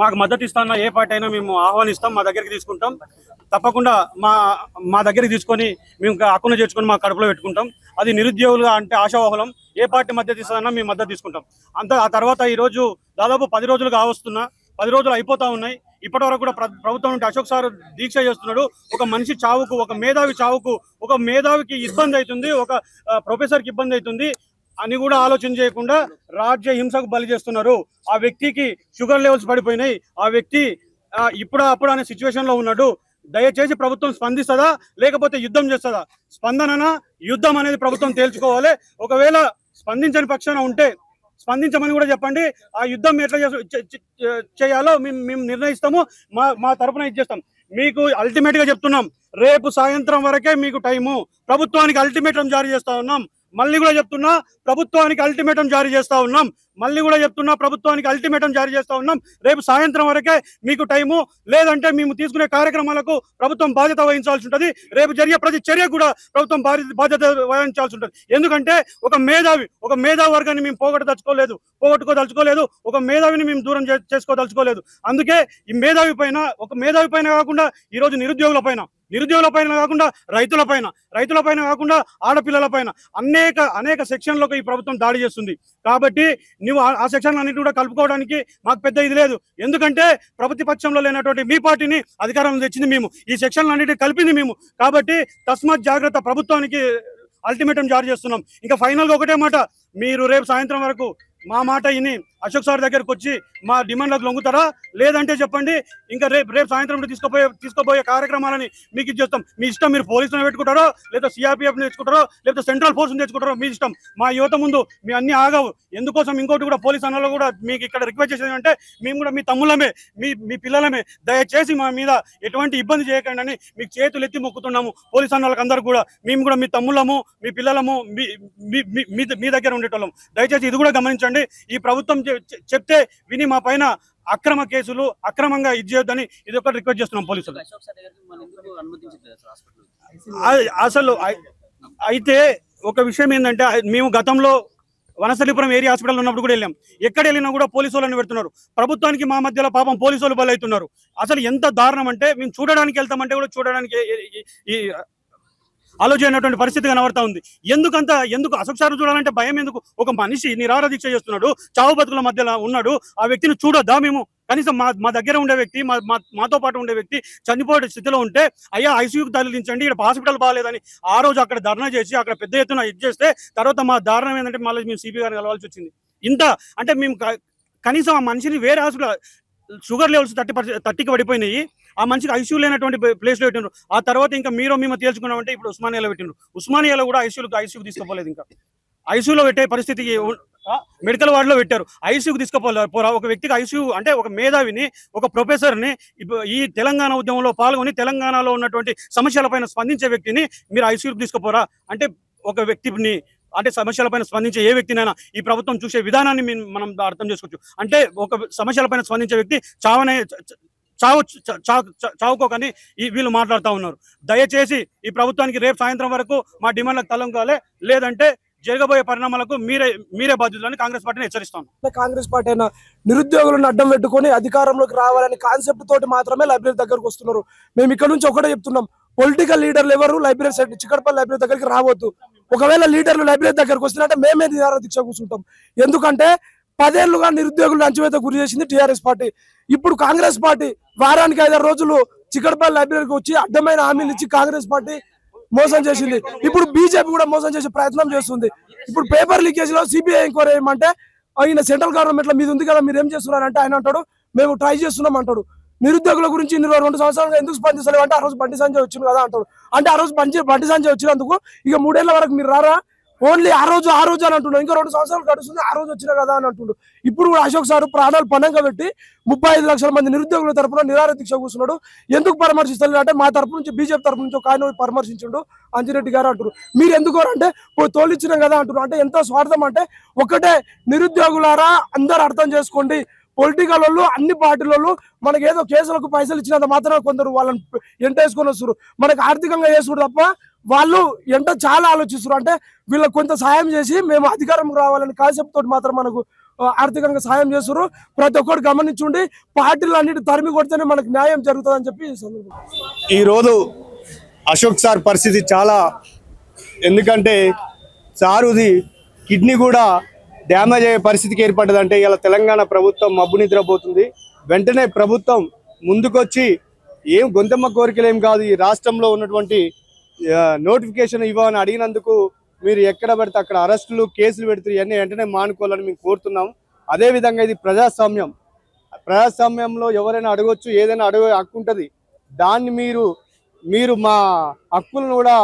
మాకు మద్దతు ఇస్తాన ఏ పార్టీ అయినా మేము ఆహ్వానిస్తాం, మా దగ్గరికి తీసుకుంటాం. తప్పకుండా మా దగ్గరికి తీసుకొని మేము హక్కును చేర్చుకొని మా కడుపులో పెట్టుకుంటాం. అది నిరుద్యోగులుగా అంటే ఆశావాహులం. ఏ పార్టీ మద్దతు ఇస్తానన్నా మేము మద్దతు తీసుకుంటాం. ఆ తర్వాత ఈరోజు దాదాపు 10 రోజులుగా వస్తున్నా, 10 రోజులు అయిపోతా ఉన్నాయి. ఇప్పటి వరకు కూడా ప్రభుత్వం నుండి అశోక్ సార్ దీక్ష చేస్తున్నాడు. ఒక మనిషి చావుకు, ఒక మేధావి చావుకు, ఒక మేధావికి ఇబ్బంది అవుతుంది, ఒక ప్రొఫెసర్కి ఇబ్బంది అవుతుంది అని కూడా ఆలోచన చేయకుండా రాజ్య హింసకు బలి చేస్తున్నారు. ఆ వ్యక్తికి షుగర్ లెవెల్స్ పడిపోయినాయి. ఆ వ్యక్తి అప్పుడు అనే సిచ్యువేషన్ లో ఉన్నాడు. దయచేసి ప్రభుత్వం స్పందిస్తుందా లేకపోతే యుద్ధం చేస్తుందా? స్పందన యుద్ధం అనేది ప్రభుత్వం తేల్చుకోవాలి. ఒకవేళ స్పందించని పక్షాన ఉంటే స్పందించమని కూడా చెప్పండి. ఆ యుద్ధం ఎట్లా చేయాలో మేము నిర్ణయిస్తాము. మా తరపున ఇచ్చేస్తాం. మీకు అల్టిమేట్ గా చెప్తున్నాం, రేపు సాయంత్రం వరకే మీకు టైము. ప్రభుత్వానికి అల్టిమేటం జారీ చేస్తా ఉన్నాం. మళ్ళీ కూడా చెప్తున్నా, ప్రభుత్వానికి అల్టిమేటం జారీ చేస్తా ఉన్నాం. రేపు సాయంత్రం వరకే మీకు టైము. లేదంటే మేము తీసుకునే కార్యక్రమాలకు ప్రభుత్వం బాధ్యత వహించాల్సి ఉంటుంది. రేపు జరిగే ప్రతి చర్య కూడా ప్రభుత్వం బాధ్యత వహించాల్సి ఉంటుంది. ఎందుకంటే ఒక మేధావి వర్గాన్ని మేము పోగొట్టుకోదలుచుకోలేదు. ఒక మేధావిని మేము దూరం చేసుకోదలుచుకోలేదు. అందుకే ఈ మేధావి పైన కాకుండా ఈరోజు నిరుద్యోగుల పైన కాకుండా రైతుల పైన కాకుండా ఆడపిల్లల పైన అనేక సెక్షన్లకు ఈ ప్రభుత్వం దాడి చేస్తుంది. కాబట్టి నువ్వు ఆ సెక్షన్ అన్నిటి కూడా కలుపుకోవడానికి మాకు పెద్ద ఇది లేదు. ఎందుకంటే ప్రతిపక్షంలో లేనటువంటి మీ పార్టీని అధికారంలో తెచ్చింది మేము, ఈ సెక్షన్లు అన్నిటి కలిపింది మేము. కాబట్టి తస్మాత్ జాగ్రత్త, ప్రభుత్వానికి అల్టిమేటం జారీ చేస్తున్నాం. ఇంకా ఫైనల్ గా ఒకటే మాట, మీరు రేపు సాయంత్రం వరకు మా మాట విని అశోక్ సార్ దగ్గరకు వచ్చి మా డిమాండ్లకు లొంగుతారా? లేదంటే చెప్పండి. ఇంకా రేపు సాయంత్రం తీసుకోబోయే కార్యక్రమాలని మీకు ఇచ్చేస్తాం. మీ ఇష్టం. మీరు పోలీసులను పెట్టుకుంటారో, లేదా సిఆర్పిఎఫ్ తెచ్చుకుంటారో, లేదా సెంట్రల్ ఫోర్స్ తెచ్చుకుంటారో మీ ఇష్టం. మా యువత ముందు మీ అన్ని ఆగవు. ఎందుకోసం ఇంకోటి కూడా పోలీస్ అన్నలో కూడా మీకు ఇక్కడ రిక్వెస్ట్ చేసేది అంటే, మేము కూడా మీ తమ్ముళ్ళమే, మీ పిల్లలమే. దయచేసి మా మీద ఎటువంటి ఇబ్బంది చేయకండి అని మీకు చేతులు ఎత్తి మొక్కుతున్నాము. పోలీస్ అన్నలకు అందరూ కూడా మేము కూడా మీ తమ్ముళ్ళము, మీ పిల్లలము, మీ దగ్గర ఉండేటోళ్ళం. దయచేసి ఇది కూడా గమనించండి. ఈ ప్రభుత్వం చెప్తే విని మా పైన అక్రమ కేసులు అక్రమంగా ఇచ్చేయొద్దని ఇది ఒకటి రిక్వెస్ట్ చేస్తున్నాం పోలీసులు. అసలు అయితే ఒక విషయం ఏంటంటే, మేము గతంలో వనస్థలిపురం ఏరియా హాస్పిటల్ ఉన్నప్పుడు కూడా వెళ్ళాం. ఎక్కడ వెళ్ళినా కూడా పోలీసు వాళ్ళని పెడుతున్నారు. ప్రభుత్వానికి మా మధ్యలో పాపం పోలీసు వాళ్ళు బలవుతున్నారు. అసలు ఎంత దారుణం అంటే, మేము చూడడానికి వెళ్తామంటే కూడా చూడడానికి ఆలోచనటువంటి పరిస్థితి కనబడతా ఉంది. ఎందుకు అశోక్ సార్ చూడాలంటే భయం ఎందుకు? ఒక మనిషి నిరాహార దీక్ష చేస్తున్నాడు, చావు బతుకుల మధ్యలో ఉన్నాడు. ఆ వ్యక్తిని చూడొద్దా మేము? కనీసం మా దగ్గర ఉండే వ్యక్తి, మాతో పాటు ఉండే వ్యక్తి చనిపోయే స్థితిలో ఉంటే, అయ్యా ఐసీయూకి తరలించండి, ఇక్కడ హాస్పిటల్ బాగాలేదని ఆ రోజు అక్కడ ధర్నా చేసి అక్కడ పెద్ద ఎత్తున ఇది చేస్తే, తర్వాత మా దారుణం ఏంటంటే మళ్ళీ మేము సిపి గారిని కలవాల్సి వచ్చింది. ఇంత అంటే మేము కనీసం ఆ మనిషిని వేరే హాస్పిటల్, షుగర్ లెవెల్స్ 30కి పడిపోయినాయి, ఆ మనిషికి ఐసీయూ లేనటువంటి ప్లేస్లో పెట్టినారు. ఆ తర్వాత ఇంకా మేము తేల్చుకున్నామంటే ఇప్పుడు ఉస్మానియాలో పెట్టినారు. ఉస్మానియాలో కూడా ఐసీయూకి తీసుకోపోలేదు. ఇంకా ఐసీయూలో పెట్టే పరిస్థితికి మెడికల్ వార్డులో పెట్టారు. ఐసీయూకి తీసుకోపోరా? ఒక వ్యక్తికి ఐసీయూ అంటే ఒక మేధావిని, ఒక ప్రొఫెసర్ని, ఈ తెలంగాణ ఉద్యమంలో పాల్గొని తెలంగాణలో ఉన్నటువంటి సమస్యలపైన స్పందించే వ్యక్తిని మీరు ఐసీయూకి తీసుకోపోరా? అంటే ఒక వ్యక్తిని అంటే సమస్యలపైన స్పందించే ఏ వ్యక్తినైనా ఈ ప్రభుత్వం చూసే విధానాన్ని మనం అర్థం చేసుకోవచ్చు. అంటే ఒక సమస్యలపైన స్పందించే వ్యక్తి చావుకోకని వీళ్ళు మాట్లాడుతూ ఉన్నారు. దయచేసి ఈ ప్రభుత్వానికి రేపు సాయంత్రం వరకు మా డిమాండ్లకు తలంగాలి. లేదంటే జరగబోయే పరిణామాలకు మీరే బాధ్యులని కాంగ్రెస్ పార్టీని హెచ్చరిస్తాను. కాంగ్రెస్ పార్టీ అయినా నిరుద్యోగులను అడ్డం పెట్టుకుని అధికారంలోకి రావాలనే కాన్సెప్ట్ తోటి మాత్రమే లైబ్రరీ దగ్గరకు వస్తున్నారు. మేము ఇక్కడ నుంచి ఒకటే చెప్తున్నాం, పొలిటికల్ లీడర్లు ఎవరు లైబ్రరీ సైడ్ చిక్కడపల్లి లైబ్రరీ దగ్గరికి రావద్దు. ఒకవేళ లీడర్లు లైబ్రరీ దగ్గరకు వస్తున్నట్టే మేమే నిరాహార దీక్ష కూర్చుంటాం. ఎందుకంటే 10 ఏళ్లుగా నిరుద్యోగులు అంచువేత గురి చేసింది టీఆర్ఎస్ పార్టీ. ఇప్పుడు కాంగ్రెస్ పార్టీ వారానికి 5-6 రోజులు చిక్కడపల్లి లైబ్రరీకి వచ్చి అడ్డమైన హామీలు ఇచ్చి కాంగ్రెస్ పార్టీ మోసం చేసింది. ఇప్పుడు బీజేపీ కూడా మోసం చేసే ప్రయత్నం చేస్తుంది. ఇప్పుడు పేపర్ లీకేజ్ లో సిబిఐ ఎంక్వైరీ ఏమంటే, ఆయన సెంట్రల్ గవర్నమెంట్ లో మీద ఉంది కదా, మీరు ఏం చేస్తున్నారంటే ఆయన అంటాడు మేము ట్రై చేస్తున్నాం అంటాడు. నిరుద్యోగుల గురించి 2 సంవత్సరాలుగా ఎందుకు స్పందిస్తలేవు అంటే, ఆ రోజు బండి సంజయ్ వచ్చింది కదా అంటాడు. అంటే ఆ రోజు బండి సంజయ్ వచ్చినందుకు ఇక 3 ఏళ్ల వరకు మీరు రారా? ఓన్లీ ఆ రోజు అని అంటున్నాడు. ఇంకా 2 సంవత్సరాలు గడుస్తుంది, ఆ రోజు వచ్చినా కదా అని అంటుండు. ఇప్పుడు కూడా అశోక్ సార్ ప్రాణాలు పణంగా పెట్టి 35 లక్షల మంది నిరుద్యోగుల తరపున నిరాహార దీక్ష కూర్చున్నాడు. ఎందుకు పరామర్శిస్తారు అంటే, మా తరపు నుంచి బీజేపీ తరపు నుంచి ఒక ఆయన పరామర్శించుండు అంజిరెడ్డి గారు అంటారు. మీరు ఎందుకు అంటే తోలిచ్చినాం కదా అంటున్నారు. అంటే ఎంతో స్వార్థం. అంటే ఒకటే, నిరుద్యోగులారా అందరూ అర్థం చేసుకోండి, పొలిటికల్ వాళ్ళు అన్ని పార్టీలలో మనకి ఏదో కేసులకు పైసలు ఇచ్చినంత మాత్రం కొందరు వాళ్ళని ఎంటేసుకొని వస్తారు. మనకు ఆర్థికంగా వేసుకుంటారు తప్ప వాళ్ళు చాలా ఆలోచిస్తారు. అంటే వీళ్ళకి కొంత సాయం చేసి మేము అధికారం రావాలని కాన్సెప్ట్ తోటి మాత్రం మనకు ఆర్థికంగా సాయం చేస్తున్నారు. ప్రతి ఒక్కరు గమనించుండి పార్టీలు అన్నిటి తరిమి కొడితేనే మనకు న్యాయం జరుగుతుందని చెప్పి ఈ సందర్భంగా. ఈరోజు అశోక్ సార్ పరిస్థితి చాలా, ఎందుకంటే సారుది కిడ్నీ కూడా డ్యామేజ్ అయ్యే పరిస్థితికి ఏర్పడ్డదంటే ఇలా తెలంగాణ ప్రభుత్వం మబ్బు నిద్రపోతుంది. వెంటనే ప్రభుత్వం ముందుకొచ్చి ఏం గొంతమ్మ కోరికలు ఏం కాదు, ఈ రాష్ట్రంలో ఉన్నటువంటి నోటిఫికేషన్ ఇవ్వని అడిగినందుకు మీరు ఎక్కడ పెడితే అక్కడ అరెస్టులు కేసులు పెడుతున్నారు, ఇవన్నీ వెంటనే మానుకోవాలని మేము కోరుతున్నాం. అదేవిధంగా ఇది ప్రజాస్వామ్యంలో ఎవరైనా అడగొచ్చు, ఏదైనా హక్కు ఉంటుంది. దాన్ని మీరు మా హక్కులను కూడా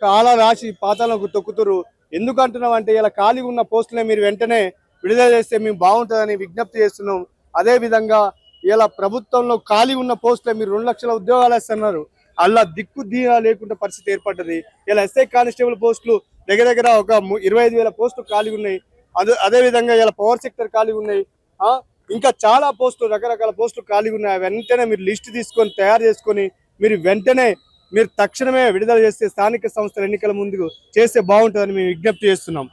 కాలా రాసి పాతాలకు తొక్కుతురు. ఎందుకు అంటున్నాం అంటే ఇలా ఖాళీగా ఉన్న పోస్టులే మీరు వెంటనే విడుదల చేస్తే మేము బాగుంటుందని విజ్ఞప్తి చేస్తున్నాం. అదేవిధంగా ఇలా ప్రభుత్వంలో ఖాళీ ఉన్న పోస్టులే మీరు 2 లక్షల ఉద్యోగాలు ఇస్తున్నారు, అలా దిక్కు దీనా లేకుండా పరిస్థితి ఏర్పడ్డది. ఇలా ఎస్ఐ కానిస్టేబుల్ పోస్టులు దగ్గర ఒక 25,000 పోస్టులు ఖాళీ ఉన్నాయి. అదేవిధంగా ఇలా పవర్ సెక్టర్ ఖాళీ ఉన్నాయి. ఇంకా చాలా పోస్టులు, రకరకాల పోస్టులు ఖాళీ ఉన్నాయి. వెంటనే మీరు లిస్ట్ తీసుకొని తయారు చేసుకొని మీరు తక్షణమే విడుదల చేస్తే స్థానిక సంస్థల ఎన్నికల ముందు చేస్తే బాగుంటుందని మేము విజ్ఞప్తి చేస్తున్నాం.